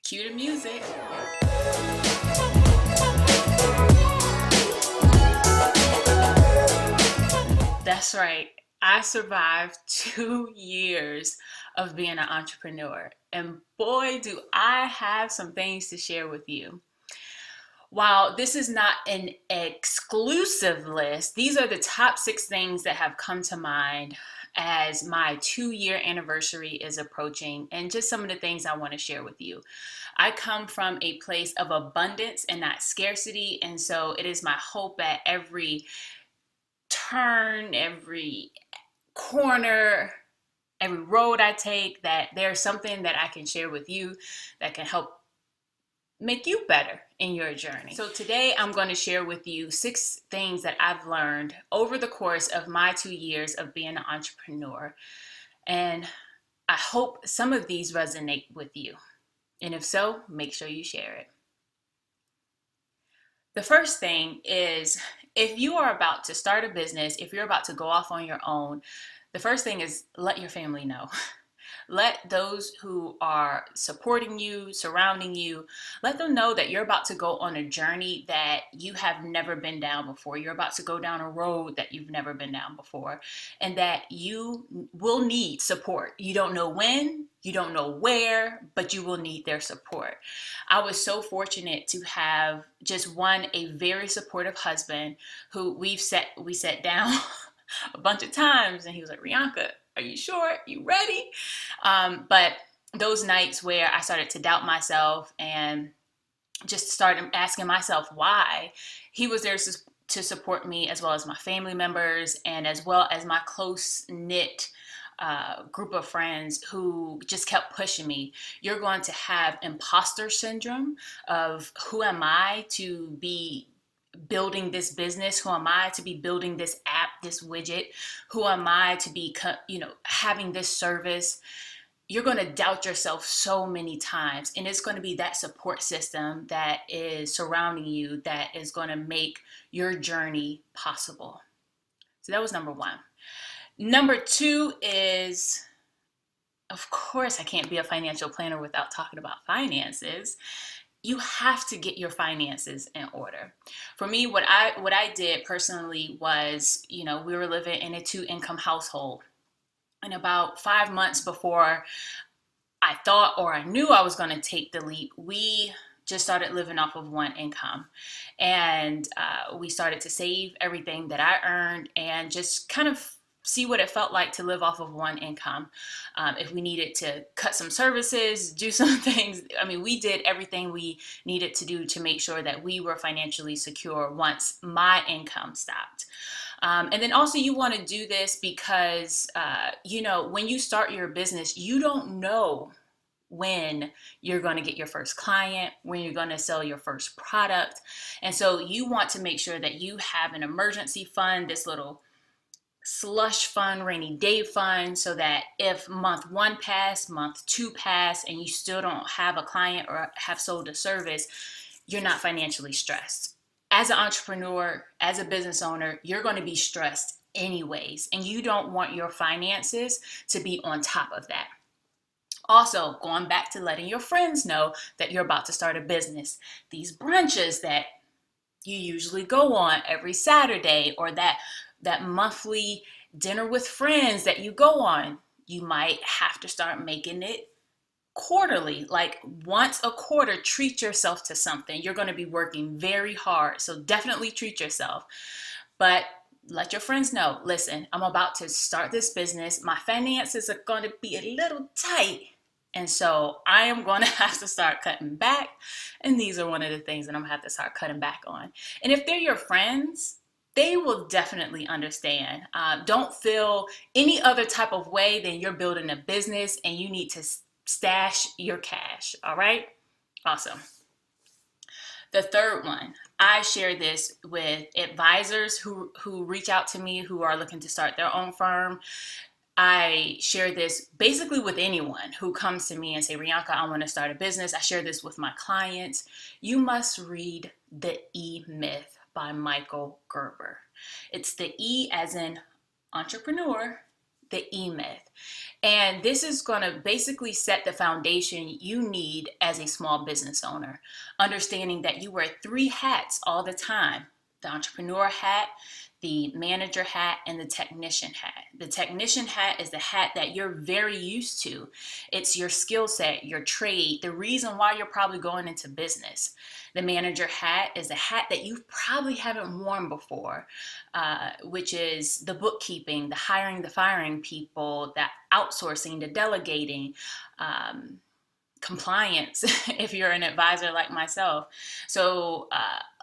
Cue the music. That's right. I survived 2 years of being an entrepreneur. And boy, do I have some things to share with you. While this is not an exclusive list, these are the top 6 things that have come to mind as my 2 year anniversary is approaching, and just some of the things I want to share with you. I come from a place of abundance and not scarcity, and so it is my hope at every turn, every corner, every road I take, that there's something that I can share with you that can help make you better in your journey. So today I'm going to share with you 6 things that I've learned over the course of my 2 years of being an entrepreneur. And I hope some of these resonate with you. And if so, make sure you share it. The first thing is, if you are about to start a business, if you're about to go off on your own, the first thing is let your family know. Let those who are supporting you, surrounding you, let them know that you're about to go on a journey that you have never been down before. You're about to go down a road that you've never been down before, and that you will need support. You don't know when, you don't know where, but you will need their support. I was so fortunate to have just a very supportive husband who we sat down a bunch of times, and he was like, Rianka, are you sure? You ready? But those nights where I started to doubt myself and just started asking myself why, he was there to support me, as well as my family members and as well as my close-knit group of friends who just kept pushing me. You're going to have imposter syndrome of, who am I to be building this business? Who am I to be building this app, this widget? Who am I to be, having this service? You're going to doubt yourself so many times, and it's going to be that support system that is surrounding you that is going to make your journey possible. So that was number 1. Number 2 is, of course, I can't be a financial planner without talking about finances. You have to get your finances in order. For me, what I did personally was, we were living in a 2-income household. And about 5 months before I thought or I knew I was going to take the leap, we just started living off of 1 income. And we started to save everything that I earned and just kind of see what it felt like to live off of 1 income. If we needed to cut some services, do some things, we did everything we needed to do to make sure that we were financially secure once my income stopped. And then also, you want to do this because, when you start your business, you don't know when you're going to get your first client, when you're going to sell your first product. And so you want to make sure that you have an emergency fund, this little slush fund, rainy day fund, so that if month 1 passed, month 2 passed, and you still don't have a client or have sold a service, you're not financially stressed. As an entrepreneur, as a business owner, you're going to be stressed anyways, and you don't want your finances to be on top of that. Also, going back to letting your friends know that you're about to start a business. These brunches that you usually go on every Saturday, or that monthly dinner with friends that you go on, you might have to start making it quarterly. Like once a quarter, treat yourself to something. You're going to be working very hard, so definitely treat yourself. But let your friends know, listen, I'm about to start this business. My finances are going to be a little tight, and so I am going to have to start cutting back. And these are one of the things that I'm going to have to start cutting back on. And if they're your friends, they will definitely understand. Don't feel any other type of way than you're building a business and you need to stash your cash. All right? Awesome. The third one, I share this with advisors who reach out to me, who are looking to start their own firm. I share this basically with anyone who comes to me and say, Rianka, I want to start a business. I share this with my clients. You must read The E-Myth by Michael Gerber. It's the E as in entrepreneur, the E-myth. And this is going to basically set the foundation you need as a small business owner. Understanding that you wear three hats all the time: the entrepreneur hat, the manager hat, and the technician hat. The technician hat is the hat that you're very used to. It's your skill set, your trade, the reason why you're probably going into business. The manager hat is a hat that you probably haven't worn before, which is the bookkeeping, the hiring, the firing people, the outsourcing, the delegating, compliance, if you're an advisor like myself. So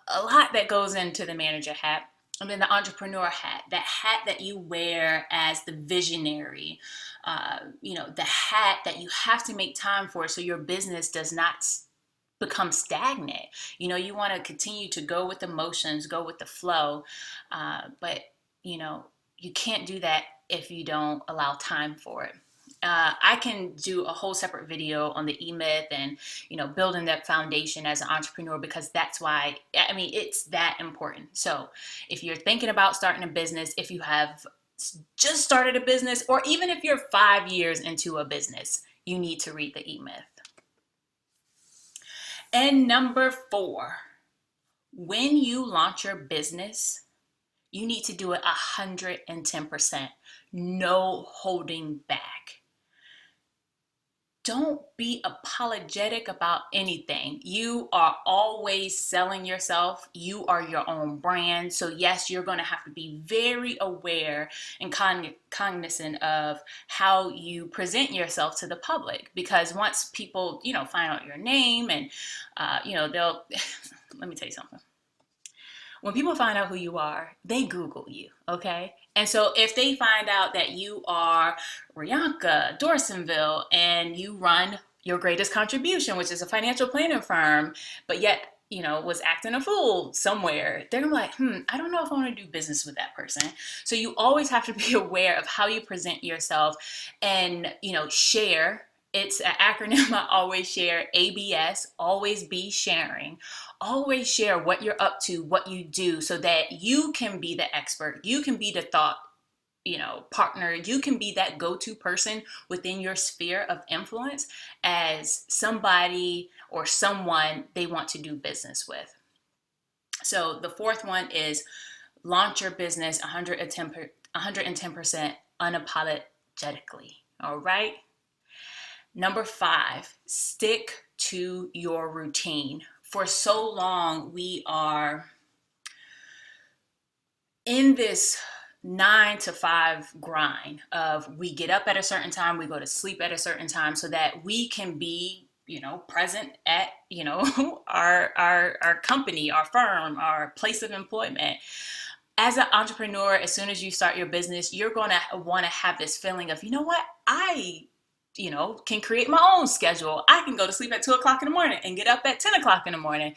a lot that goes into the manager hat. And then the entrepreneur hat, that hat that you wear as the visionary, the hat that you have to make time for so your business does not become stagnant. You want to continue to go with the motions, go with the flow, but you can't do that if you don't allow time for it. I can do a whole separate video on the E-myth and building that foundation as an entrepreneur, because that's why it's that important. So if you're thinking about starting a business, if you have just started a business, or even if you're 5 years into a business, you need to read the E-myth. And number 4, when you launch your business, you need to do it 110%. No holding back. Don't be apologetic about anything. You are always selling yourself. You are your own brand. So yes, you're going to have to be very aware and cognizant of how you present yourself to the public, because once people, find out your name and, they'll, let me tell you something. When people find out who you are, they Google you, okay? And so if they find out that you are Rianka Dorsainvil and you run Your Greatest Contribution, which is a financial planning firm, but yet, was acting a fool somewhere, they're gonna be like, I don't know if I want to do business with that person. So you always have to be aware of how you present yourself and, share. It's an acronym I always share, A.B.S, always be sharing. Always share what you're up to, what you do, so that you can be the expert. You can be the thought, partner. You can be that go-to person within your sphere of influence as somebody or someone they want to do business with. So the 4th one is launch your business 110% unapologetically. All right. Number 5, stick to your routine. For so long, we are in this 9 to 5 grind of we get up at a certain time, we go to sleep at a certain time, so that we can be, present at, our company, our firm, our place of employment. As an entrepreneur, as soon as you start your business, you're going to want to have this feeling of, I can create my own schedule. I can go to sleep at 2 o'clock in the morning and get up at 10 o'clock in the morning,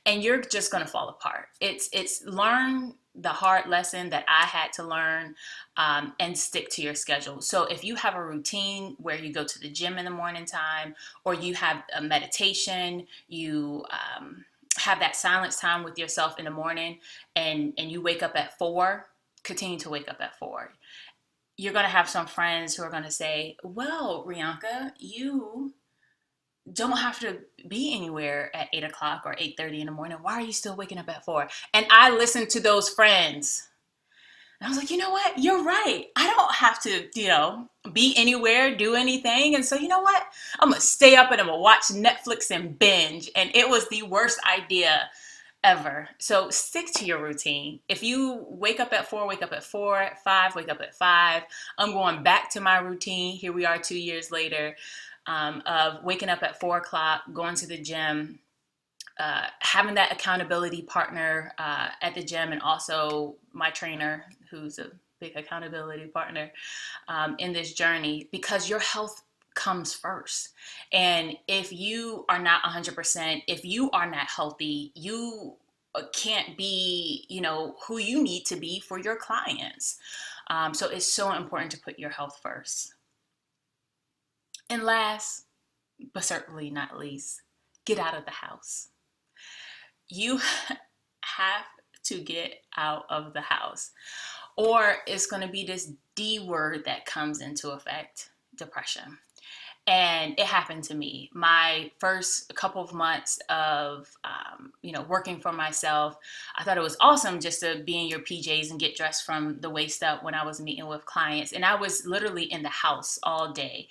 and you're just going to fall apart. It's learn the hard lesson that I had to learn, and stick to your schedule. So if you have a routine where you go to the gym in the morning time, or you have a meditation, you have that silence time with yourself in the morning, and you wake up at 4, continue to wake up at 4. You're going to have some friends who are going to say, well, Rianka, you don't have to be anywhere at 8 o'clock or 8:30 in the morning. Why are you still waking up at 4? And I listened to those friends. And I was like, you know what? You're right. I don't have to, be anywhere, do anything. And so, you know what? I'm going to stay up and I'm going to watch Netflix and binge. And it was the worst idea ever. So stick to your routine. If you wake up at 4, wake up at 4, at 5, wake up at 5. I'm going back to my routine. Here we are 2 years later, of waking up at 4 o'clock, going to the gym, having that accountability partner at the gym, and also my trainer, who's a big accountability partner in this journey, because your health comes first. And if you are not 100%, if you are not healthy, you can't be, who you need to be for your clients. So it's so important to put your health first. And last, but certainly not least, get out of the house. You have to get out of the house, or it's going to be this D word that comes into effect: depression. And it happened to me. My first couple of months of, working for myself, I thought it was awesome just to be in your PJs and get dressed from the waist up when I was meeting with clients. And I was literally in the house all day.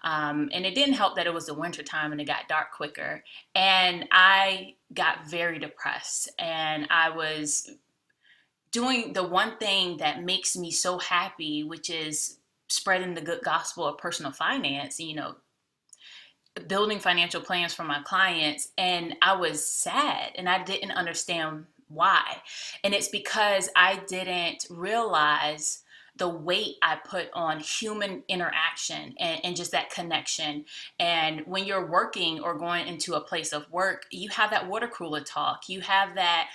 And it didn't help that it was the winter time and it got dark quicker. And I got very depressed. And I was doing the one thing that makes me so happy, which is spreading the good gospel of personal finance, building financial plans for my clients. And I was sad and I didn't understand why. And it's because I didn't realize the weight I put on human interaction and just that connection. And when you're working or going into a place of work, you have that water cooler talk. You have that,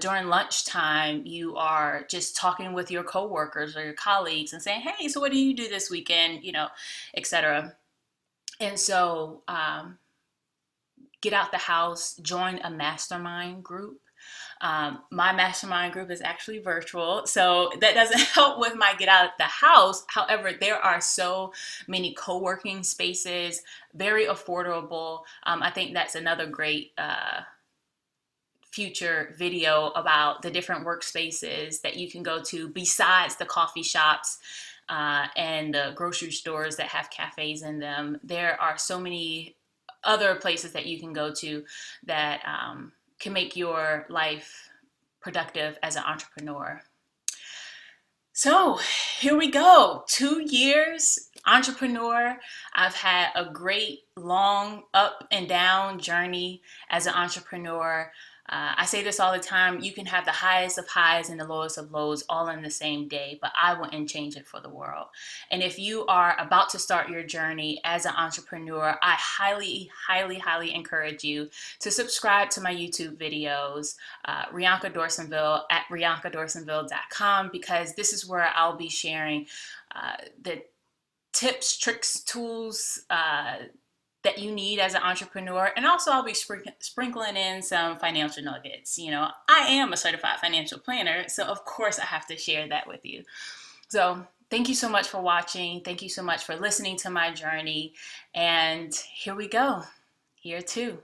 during lunchtime, you are just talking with your coworkers or your colleagues and saying, hey, so what do you do this weekend, etc. And so get out the house, join a mastermind group. My mastermind group is actually virtual, so that doesn't help with my get out of the house. However, there are so many co-working spaces, very affordable. I think that's another great future video about the different workspaces that you can go to besides the coffee shops and the grocery stores that have cafes in them. There are so many other places that you can go to that can make your life productive as an entrepreneur. So here we go. 2 years entrepreneur. I've had a great long up and down journey as an entrepreneur. I say this all the time: you can have the highest of highs and the lowest of lows all in the same day, but I wouldn't change it for the world. And if you are about to start your journey as an entrepreneur, I highly, highly, highly encourage you to subscribe to my YouTube videos, Rianka Dorsainvil at riankadorsainvil.com, because this is where I'll be sharing the tips, tricks, tools, that you need as an entrepreneur. And also I'll be sprinkling in some financial nuggets. I am a certified financial planner, so of course I have to share that with you. So thank you so much for watching. Thank you so much for listening to my journey. And here we go. Year 2.